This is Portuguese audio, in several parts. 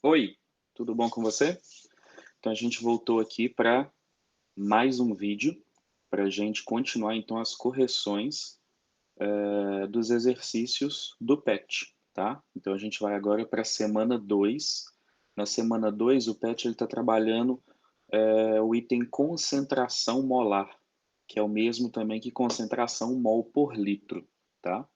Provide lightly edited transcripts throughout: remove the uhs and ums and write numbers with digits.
Oi, tudo bom com você? Então a gente voltou aqui para mais um vídeo para a gente continuar então as correções dos exercícios do PET, tá? Então a gente vai agora para a semana 2. Na semana 2 o PET está trabalhando o item concentração molar, que é o mesmo também que concentração mol por litro, tá?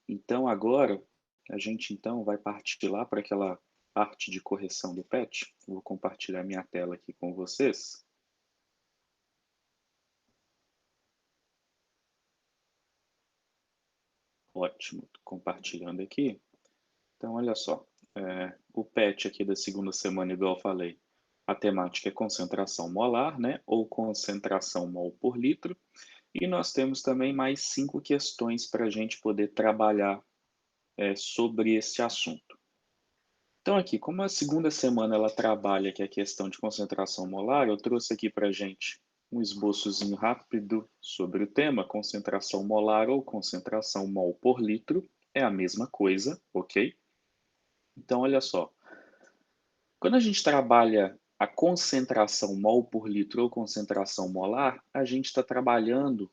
Então agora a gente então vai partir lá para aquela parte de correção do PET. Vou compartilhar minha tela aqui com vocês. Ótimo, compartilhando aqui. Então olha só, o PET aqui da segunda semana, igual eu falei, a temática é concentração molar, né? Ou concentração mol por litro. E nós temos também mais 5 questões para a gente poder trabalhar sobre esse assunto. Então aqui, como a segunda semana ela trabalha que é a questão de concentração molar, eu trouxe aqui para a gente um esboçozinho rápido sobre o tema, concentração molar ou concentração mol por litro, é a mesma coisa, ok? Então olha só, quando a gente trabalha a concentração mol por litro ou concentração molar, a gente está trabalhando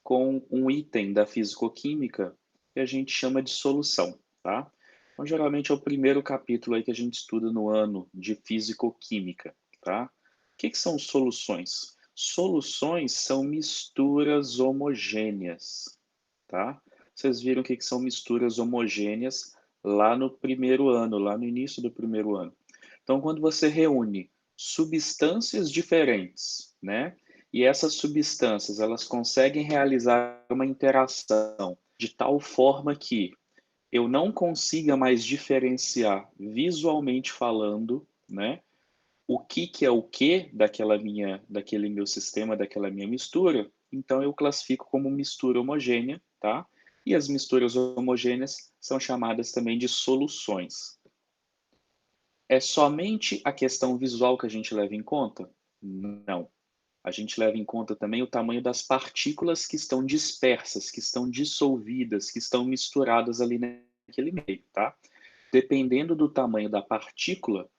com um item da fisicoquímica que a gente chama de solução, tá? Então, geralmente é o primeiro capítulo aí que a gente estuda no ano de fisicoquímica, tá? O que são soluções? Soluções são misturas homogêneas, tá? Vocês viram o que são misturas homogêneas lá no primeiro ano, lá no início do primeiro ano. Então, quando você reúne substâncias diferentes, né? E essas substâncias, elas conseguem realizar uma interação de tal forma que eu não consiga mais diferenciar visualmente falando, né? O que é o que daquele meu sistema, daquela minha mistura, então eu classifico como mistura homogênea, tá? E as misturas homogêneas são chamadas também de soluções. É somente a questão visual que a gente leva em conta? Não. A gente leva em conta também o tamanho das partículas que estão dispersas, que estão dissolvidas, que estão misturadas ali naquele meio, tá? Dependendo do tamanho da partícula,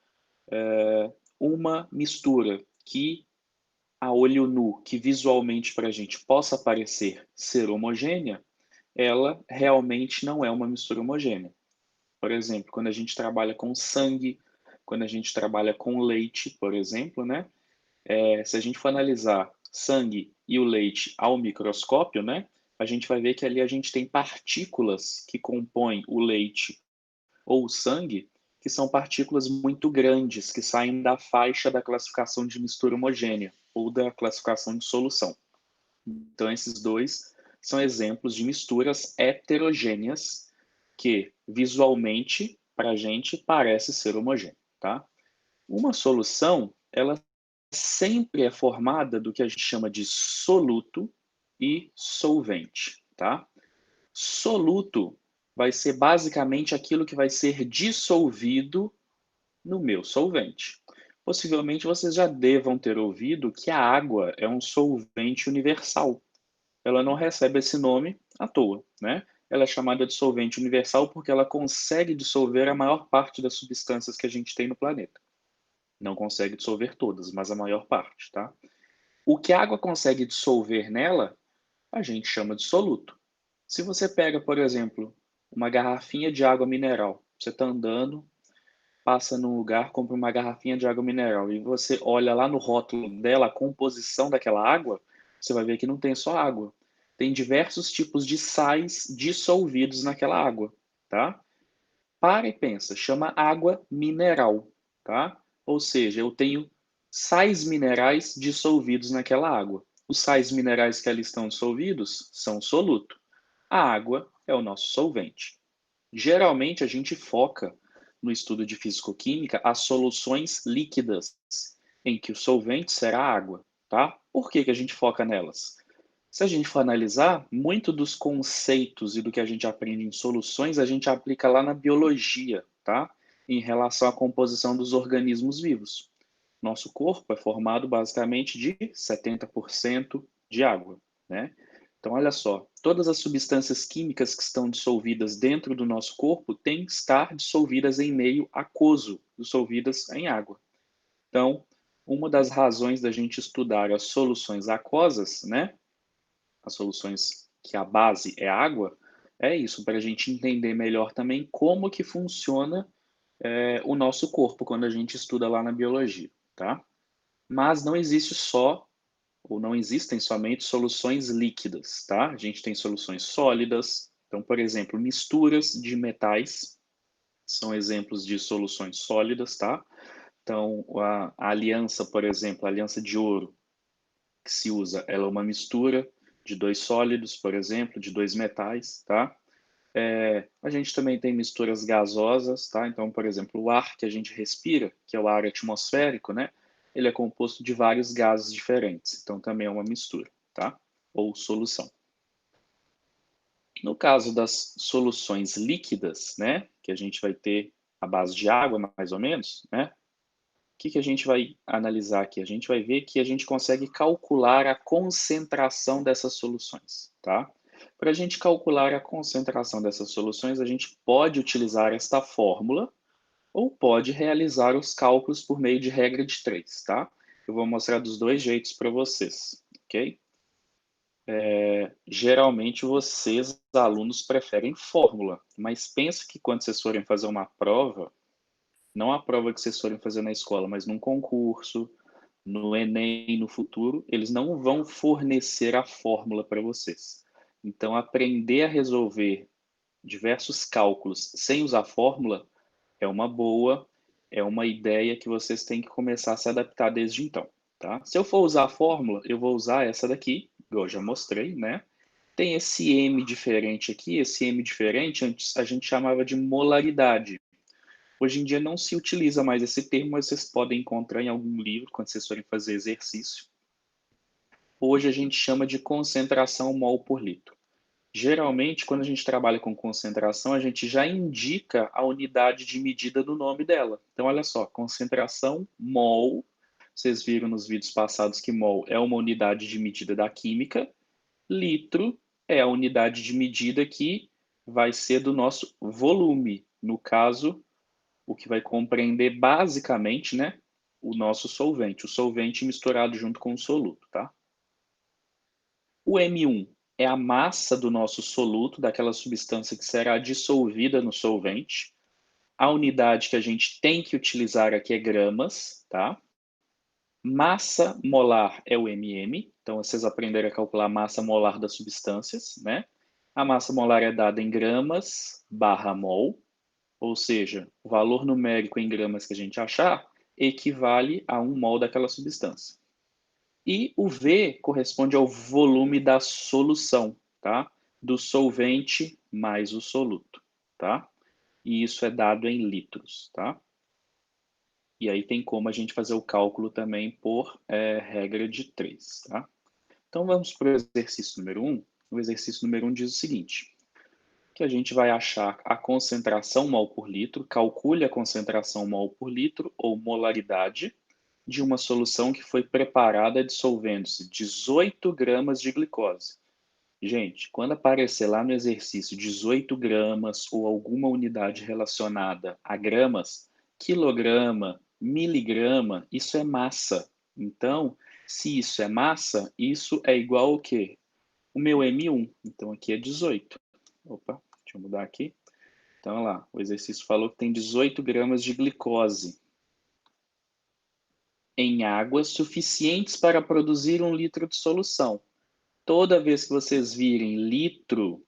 uma mistura que a olho nu, que visualmente para a gente possa parecer ser homogênea, ela realmente não é uma mistura homogênea. Por exemplo, quando a gente trabalha com sangue, quando a gente trabalha com leite, por exemplo, né? Se a gente for analisar sangue e o leite ao microscópio, né? A gente vai ver que ali a gente tem partículas que compõem o leite ou o sangue, que são partículas muito grandes, que saem da faixa da classificação de mistura homogênea ou da classificação de solução. Então, esses dois são exemplos de misturas heterogêneas que visualmente para a gente parece ser homogêneo, tá? Uma solução, ela sempre é formada do que a gente chama de soluto e solvente, tá? Soluto vai ser basicamente aquilo que vai ser dissolvido no meu solvente. Possivelmente vocês já devam ter ouvido que a água é um solvente universal. Ela não recebe esse nome à toa, né? Ela é chamada de solvente universal porque ela consegue dissolver a maior parte das substâncias que a gente tem no planeta. Não consegue dissolver todas, mas a maior parte, tá? O que a água consegue dissolver nela, a gente chama de soluto. Se você pega, por exemplo, uma garrafinha de água mineral, você está andando, passa num lugar, compra uma garrafinha de água mineral e você olha lá no rótulo dela, a composição daquela água, você vai ver que não tem só água. Tem diversos tipos de sais dissolvidos naquela água, tá? Para e pensa, chama água mineral, tá? Ou seja, eu tenho sais minerais dissolvidos naquela água. Os sais minerais que ali estão dissolvidos são soluto. A água é o nosso solvente. Geralmente a gente foca no estudo de fisicoquímica as soluções líquidas, em que o solvente será água, tá? Por que a gente foca nelas? Se a gente for analisar, muito dos conceitos e do que a gente aprende em soluções, a gente aplica lá na biologia, tá? Em relação à composição dos organismos vivos. Nosso corpo é formado basicamente de 70% de água, né? Então, olha só, todas as substâncias químicas que estão dissolvidas dentro do nosso corpo têm que estar dissolvidas em meio aquoso, dissolvidas em água. Então, uma das razões da gente estudar as soluções aquosas, né, as soluções que a base é água, é isso, para a gente entender melhor também como que funciona o nosso corpo quando a gente estuda lá na biologia, tá? Mas não existe só, ou não existem somente soluções líquidas, tá? A gente tem soluções sólidas, então, por exemplo, misturas de metais são exemplos de soluções sólidas, tá? Então, a aliança, por exemplo, a aliança de ouro que se usa, ela é uma mistura de dois sólidos, por exemplo, de dois metais, tá? A gente também tem misturas gasosas, tá? Então, por exemplo, o ar que a gente respira, que é o ar atmosférico, né? Ele é composto de vários gases diferentes, então também é uma mistura, tá? Ou solução. No caso das soluções líquidas, né? Que a gente vai ter a base de água, mais ou menos, né? O que a gente vai analisar aqui? A gente vai ver que a gente consegue calcular a concentração dessas soluções, tá? Para a gente calcular a concentração dessas soluções, a gente pode utilizar esta fórmula ou pode realizar os cálculos por meio de regra de 3, tá? Eu vou mostrar dos dois jeitos para vocês, ok? Geralmente vocês, alunos, preferem fórmula, mas pensa que quando vocês forem fazer uma prova, não a prova que vocês forem fazer na escola, mas num concurso, no Enem, no futuro, eles não vão fornecer a fórmula para vocês. Então, aprender a resolver diversos cálculos sem usar fórmula é uma boa, é uma ideia que vocês têm que começar a se adaptar desde então, tá? Se eu for usar a fórmula, eu vou usar essa daqui, igual eu já mostrei, né? Tem esse M diferente aqui, esse M diferente, antes a gente chamava de molaridade. Hoje em dia não se utiliza mais esse termo, mas vocês podem encontrar em algum livro quando vocês forem fazer exercício. Hoje a gente chama de concentração mol por litro. Geralmente, quando a gente trabalha com concentração, a gente já indica a unidade de medida do nome dela. Então, olha só, concentração mol. Vocês viram nos vídeos passados que mol é uma unidade de medida da química. Litro é a unidade de medida que vai ser do nosso volume. No caso, o que vai compreender basicamente, né, o nosso solvente, o solvente misturado junto com o soluto, tá? O M1 é a massa do nosso soluto, daquela substância que será dissolvida no solvente. A unidade que a gente tem que utilizar aqui é gramas, tá? Massa molar é o MM, então vocês aprenderam a calcular a massa molar das substâncias, né? A massa molar é dada em gramas barra mol, ou seja, o valor numérico em gramas que a gente achar equivale a 1 mol daquela substância. E o V corresponde ao volume da solução, tá? Do solvente mais o soluto, tá? E isso é dado em litros, tá? E aí tem como a gente fazer o cálculo também por regra de 3, tá? Então vamos para o exercício número 1. O exercício número 1 diz o seguinte: que a gente vai achar a concentração mol por litro, calcule a concentração mol por litro ou molaridade de uma solução que foi preparada dissolvendo-se 18 gramas de glicose. Gente, quando aparecer lá no exercício 18 gramas ou alguma unidade relacionada a gramas, quilograma, miligrama, isso é massa. Então, se isso é massa, isso é igual ao quê? O meu M1. Então, aqui é 18. Opa, deixa eu mudar aqui. Então, olha lá, o exercício falou que tem 18 gramas de glicose em água suficientes para produzir 1 litro de solução. Toda vez que vocês virem litro,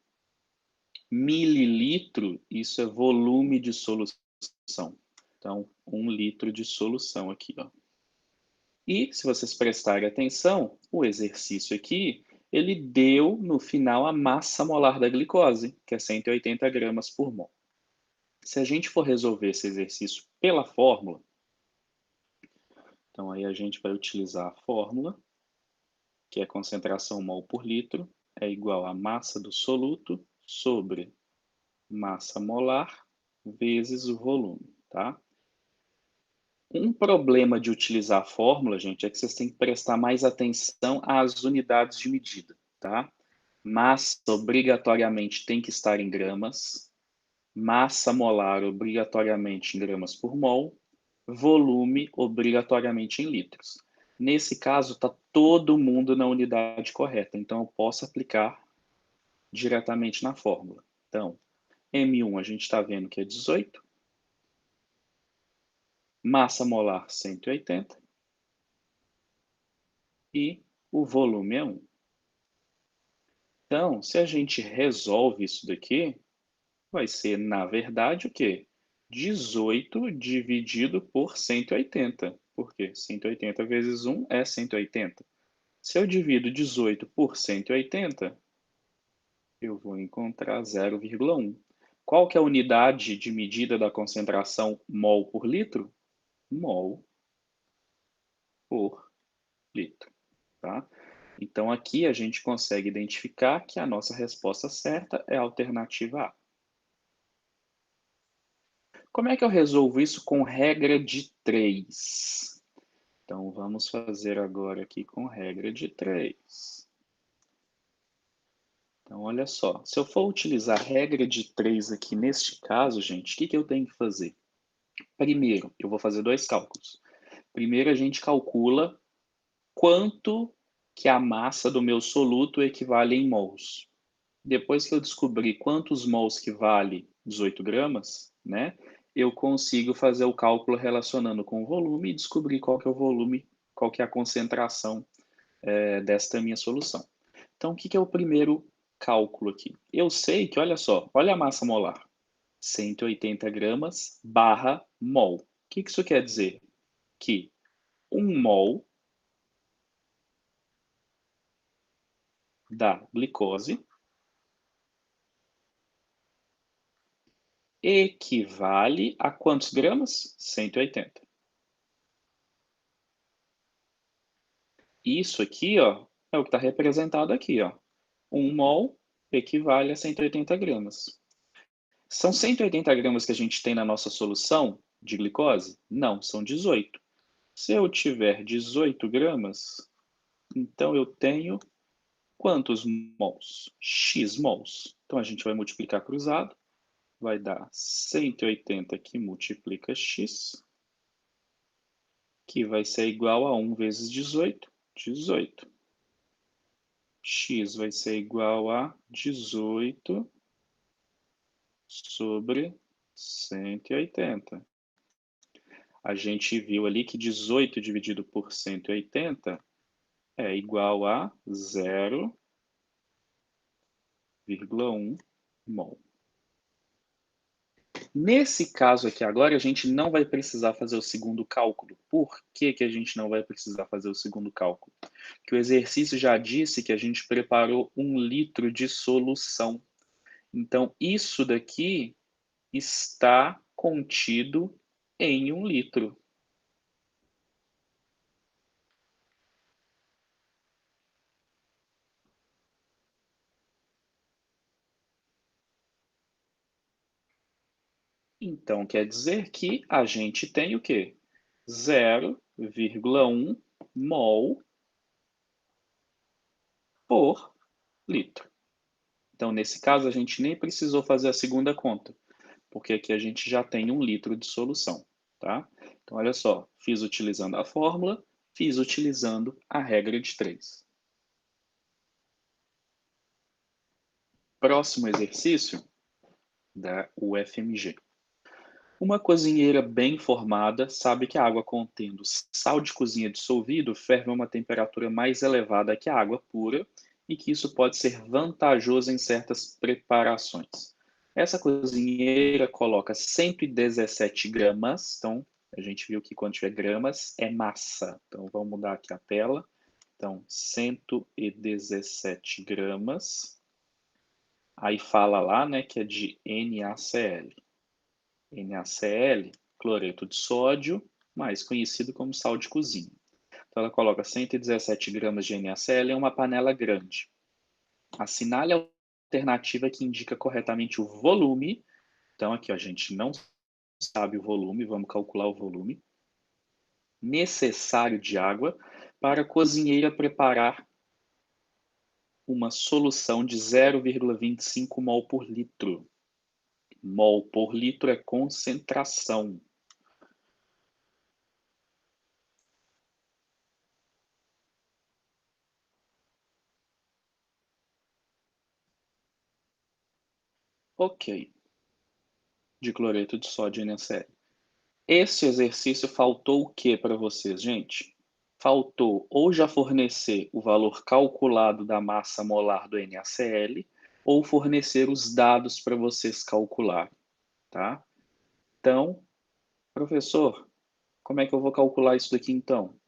mililitro, isso é volume de solução. Então, 1 litro de solução aqui, ó. E, se vocês prestarem atenção, o exercício aqui, ele deu, no final, a massa molar da glicose, que é 180 gramas por mol. Se a gente for resolver esse exercício pela fórmula, então aí a gente vai utilizar a fórmula, que é a concentração mol por litro, é igual a massa do soluto sobre massa molar vezes o volume, tá? Um problema de utilizar a fórmula, gente, é que vocês têm que prestar mais atenção às unidades de medida, tá? Massa obrigatoriamente tem que estar em gramas. Massa molar obrigatoriamente em gramas por mol. Volume obrigatoriamente em litros. Nesse caso, está todo mundo na unidade correta, então eu posso aplicar diretamente na fórmula. Então, M1 a gente está vendo que é 18, massa molar 180 e o volume é 1. Então, se a gente resolve isso daqui, vai ser, na verdade, o quê? 18 dividido por 180. Por quê? 180 vezes 1 é 180. Se eu divido 18 por 180, eu vou encontrar 0,1. Qual que é a unidade de medida da concentração mol por litro? Mol por litro, tá? Então, aqui a gente consegue identificar que a nossa resposta certa é a alternativa A. Como é que eu resolvo isso com regra de 3? Então, vamos fazer agora aqui com regra de 3. Então, olha só. Se eu for utilizar a regra de 3 aqui neste caso, gente, o que eu tenho que fazer? Primeiro, eu vou fazer dois cálculos. Primeiro, a gente calcula quanto que a massa do meu soluto equivale em mols. Depois que eu descobrir quantos mols que vale 18 gramas, né, eu consigo fazer o cálculo relacionando com o volume e descobrir qual que é o volume, qual que é a concentração desta minha solução. Então, o que é o primeiro cálculo aqui? Eu sei que, olha só, olha a massa molar, 180 gramas barra mol. O que isso quer dizer? Que 1 mol da glicose equivale a quantos gramas? 180. Isso aqui, ó, é o que está representado aqui, ó. 1 mol equivale a 180 gramas. São 180 gramas que a gente tem na nossa solução de glicose? Não, são 18. Se eu tiver 18 gramas, então eu tenho quantos mols? X mols. Então a gente vai multiplicar cruzado, vai dar 180 que multiplica x, que vai ser igual a 1 vezes 18, 18. X vai ser igual a 18 sobre 180. A gente viu ali que 18 dividido por 180 é igual a 0,1 mol. Nesse caso aqui agora, a gente não vai precisar fazer o segundo cálculo. Por que a gente não vai precisar fazer o segundo cálculo? Porque o exercício já disse que a gente preparou 1 litro de solução. Então, isso daqui está contido em 1 litro. Então, quer dizer que a gente tem o quê? 0,1 mol por litro. Então, nesse caso, a gente nem precisou fazer a segunda conta, porque aqui a gente já tem 1 litro de solução, tá? Então, olha só, fiz utilizando a fórmula, fiz utilizando a regra de 3. Próximo exercício da UFMG. Uma cozinheira bem informada sabe que a água contendo sal de cozinha dissolvido ferve a uma temperatura mais elevada que a água pura e que isso pode ser vantajoso em certas preparações. Essa cozinheira coloca 117 gramas, então a gente viu que quando tiver gramas é massa. Então vamos mudar aqui a tela. Então 117 gramas. Aí fala lá, né, que é de NaCl. NaCl, cloreto de sódio, mais conhecido como sal de cozinha. Então, ela coloca 117 gramas de NaCl em uma panela grande. Assinale a alternativa que indica corretamente o volume. Então, aqui ó, a gente não sabe o volume, vamos calcular o volume necessário de água para a cozinheira preparar uma solução de 0,25 mol por litro. Mol por litro é concentração. Ok. De cloreto de sódio NaCl. Esse exercício faltou o que para vocês, gente? Faltou ou já fornecer o valor calculado da massa molar do NaCl ou fornecer os dados para vocês calcular, tá? Então, professor, como é que eu vou calcular isso daqui então?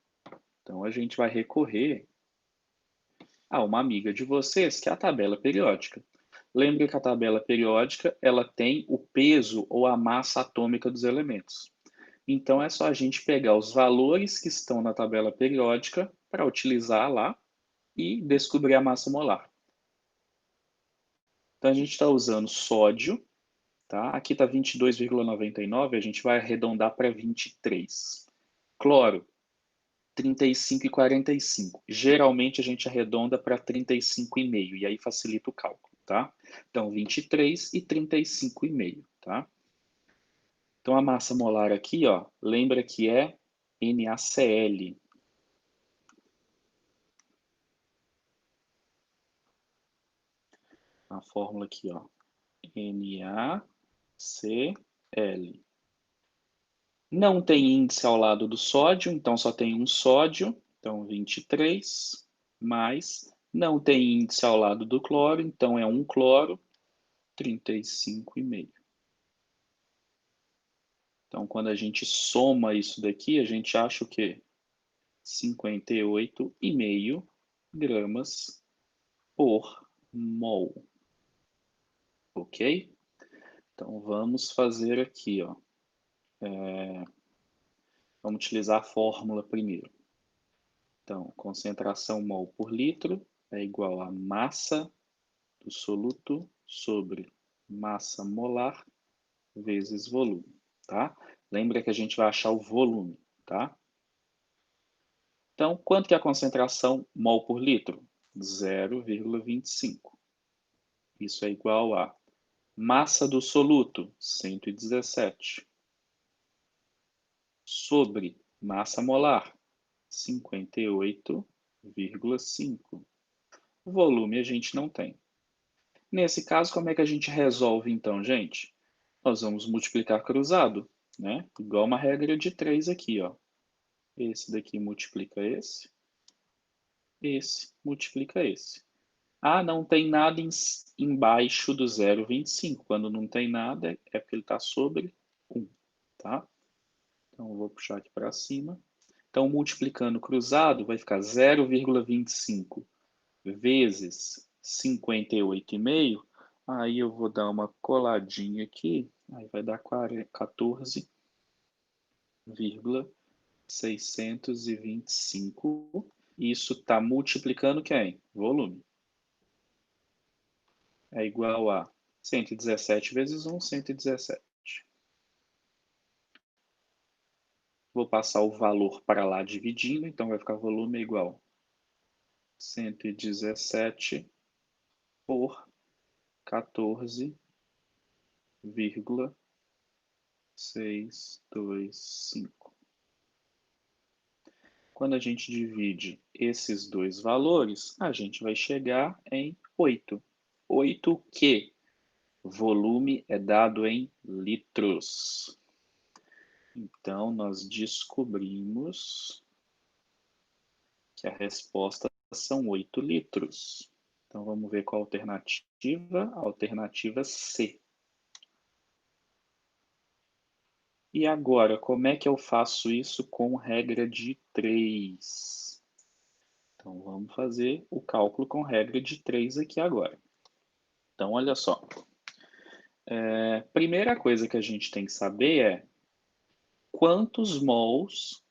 Então, a gente vai recorrer a uma amiga de vocês, que é a tabela periódica. Lembre que a tabela periódica ela tem o peso ou a massa atômica dos elementos. Então, é só a gente pegar os valores que estão na tabela periódica para utilizar lá e descobrir a massa molar. Então, a gente está usando sódio, tá? Aqui está 22,99, a gente vai arredondar para 23. Cloro, 35,45. Geralmente, a gente arredonda para 35,5, e aí facilita o cálculo, tá? Então, 23 e 35,5, tá? Então, a massa molar aqui, ó, lembra que é NaCl. A fórmula aqui, ó, NaCl. Não tem índice ao lado do sódio, então só tem um sódio, então 23, mais não tem índice ao lado do cloro, então é um cloro, 35,5. Então, quando a gente soma isso daqui, a gente acha o quê? 58,5 gramas por mol. Ok? Então, vamos fazer aqui, ó. Vamos utilizar a fórmula primeiro. Então, concentração mol por litro é igual a massa do soluto sobre massa molar vezes volume, tá? Lembra que a gente vai achar o volume, tá? Então, quanto que é a concentração mol por litro? 0,25. Isso é igual a massa do soluto, 117, sobre massa molar, 58,5. Volume a gente não tem. Nesse caso, como é que a gente resolve então, gente? Nós vamos multiplicar cruzado, né? Igual uma regra de 3 aqui, ó. Esse daqui multiplica esse multiplica esse. Ah, não tem nada embaixo do 0,25. Quando não tem nada, é porque ele está sobre 1, tá? Então, eu vou puxar aqui para cima. Então, multiplicando cruzado, vai ficar 0,25 vezes 58,5. Aí eu vou dar uma coladinha aqui. Aí vai dar 14,625. Isso está multiplicando quem? Volume. É igual a 117 vezes 1, 117. Vou passar o valor para lá dividindo, então vai ficar volume igual a 117 por 14,625. Quando a gente divide esses dois valores, a gente vai chegar em 8. 8 que volume é dado em litros. Então, nós descobrimos que a resposta são 8 litros. Então, vamos ver qual a alternativa. A alternativa C. E agora, como é que eu faço isso com regra de 3? Então, vamos fazer o cálculo com regra de 3 aqui agora. Então, olha só. Primeira coisa que a gente tem que saber é quantos mols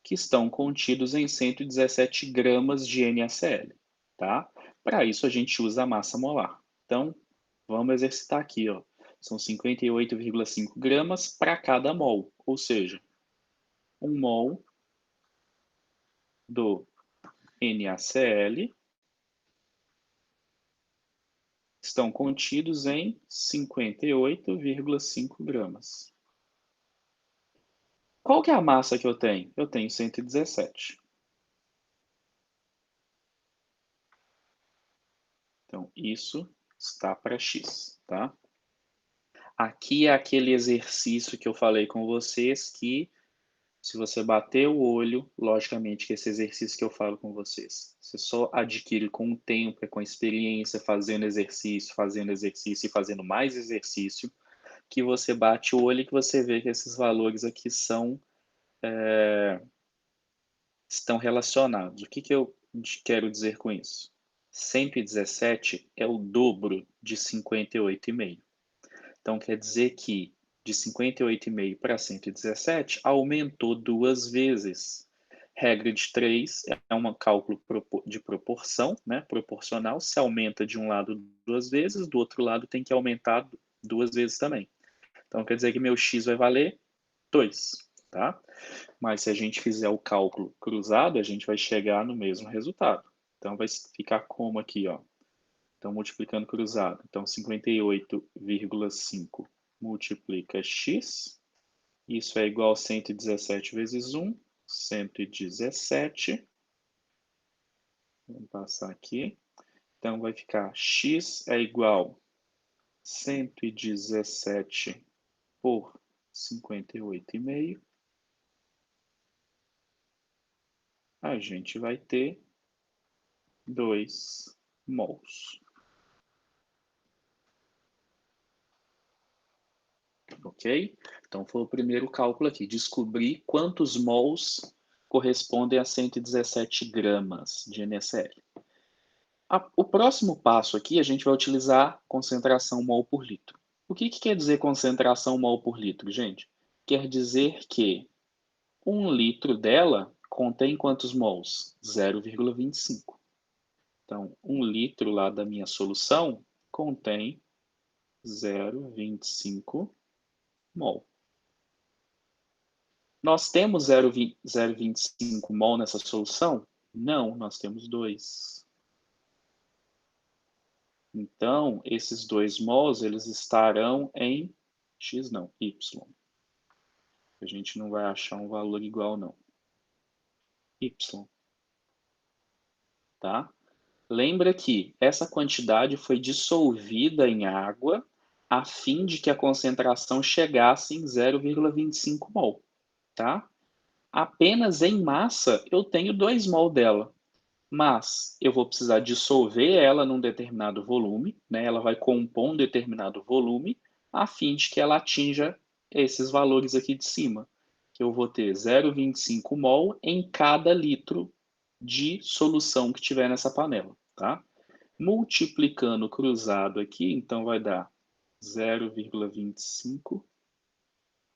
que estão contidos em 117 gramas de NaCl, tá? Para isso, a gente usa a massa molar. Então, vamos exercitar aqui, ó. São 58,5 gramas para cada mol, ou seja, 1 mol do NaCl estão contidos em 58,5 gramas. Qual que é a massa que eu tenho? Eu tenho 117. Então, isso está para X, tá? Aqui é aquele exercício que eu falei com vocês que, se você bater o olho, logicamente que esse exercício que eu falo com vocês, você só adquire com o tempo, com a experiência, fazendo exercício e fazendo mais exercício, que você bate o olho e que você vê que esses valores aqui estão relacionados. O que eu quero dizer com isso? 117 é o dobro de 58,5. Então, quer dizer que de 58,5 para 117 aumentou 2 vezes. Regra de 3 é um cálculo de proporção, né? Proporcional. Se aumenta de um lado 2 vezes, do outro lado tem que aumentar 2 vezes também. Então, quer dizer que meu x vai valer 2, tá? Mas se a gente fizer o cálculo cruzado, a gente vai chegar no mesmo resultado. Então, vai ficar como aqui, ó. Então, multiplicando cruzado. Então, 58,5 multiplica x. Isso é igual a 117 vezes 1, 117. Vamos passar aqui. Então, vai ficar x é igual a 117 por 58,5. A gente vai ter 2 mols. Ok? Então, foi o primeiro cálculo aqui. Descobrir quantos mols correspondem a 117 gramas de NaCl. O próximo passo aqui, a gente vai utilizar concentração mol por litro. O que quer dizer concentração mol por litro, gente? Quer dizer que 1 litro dela contém quantos mols? 0,25. Então, 1 litro lá da minha solução contém 0,25 mol. Nós temos 0,25 mol nessa solução? Não, nós temos 2. Então, esses 2 mols, eles estarão em X, não, Y. A gente não vai achar um valor igual, não. Y. Tá? Lembra que essa quantidade foi dissolvida em água a fim de que a concentração chegasse em 0,25 mol. Tá? Apenas em massa eu tenho 2 mol dela. Mas eu vou precisar dissolver ela num determinado volume, né? Ela vai compor um determinado volume, a fim de que ela atinja esses valores aqui de cima. Eu vou ter 0,25 mol em cada litro de solução que tiver nessa panela, tá? Multiplicando cruzado aqui, então vai dar 0,25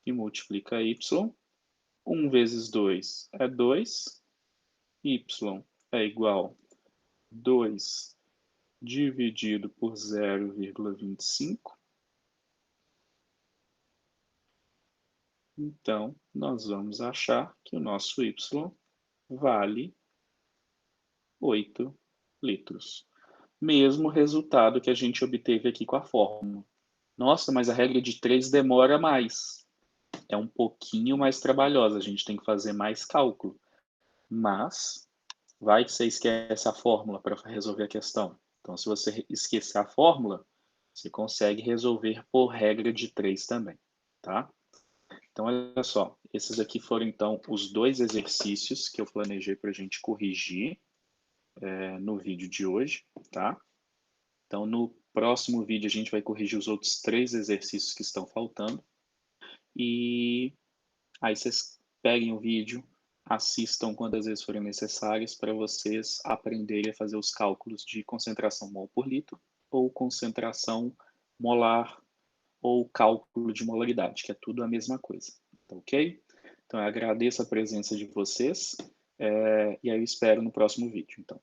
e multiplica y. 1 vezes 2 é 2, y é igual a 2 dividido por 0,25. Então, nós vamos achar que o nosso y vale 8 litros. Mesmo resultado que a gente obteve aqui com a fórmula. Nossa, mas a regra de 3 demora mais. É um pouquinho mais trabalhosa, a gente tem que fazer mais cálculo. Mas, vai que você esquece a fórmula para resolver a questão. Então, se você esquecer a fórmula, você consegue resolver por regra de 3 também, tá? Então, olha só, esses aqui foram, então, os 2 exercícios que eu planejei para a gente corrigir no vídeo de hoje, tá? Então, no próximo vídeo, a gente vai corrigir os outros 3 exercícios que estão faltando. E aí vocês peguem o vídeo, assistam quantas vezes forem necessárias para vocês aprenderem a fazer os cálculos de concentração mol por litro ou concentração molar ou cálculo de molaridade, que é tudo a mesma coisa, tá ok? Então, eu agradeço a presença de vocês e aí eu espero no próximo vídeo, então.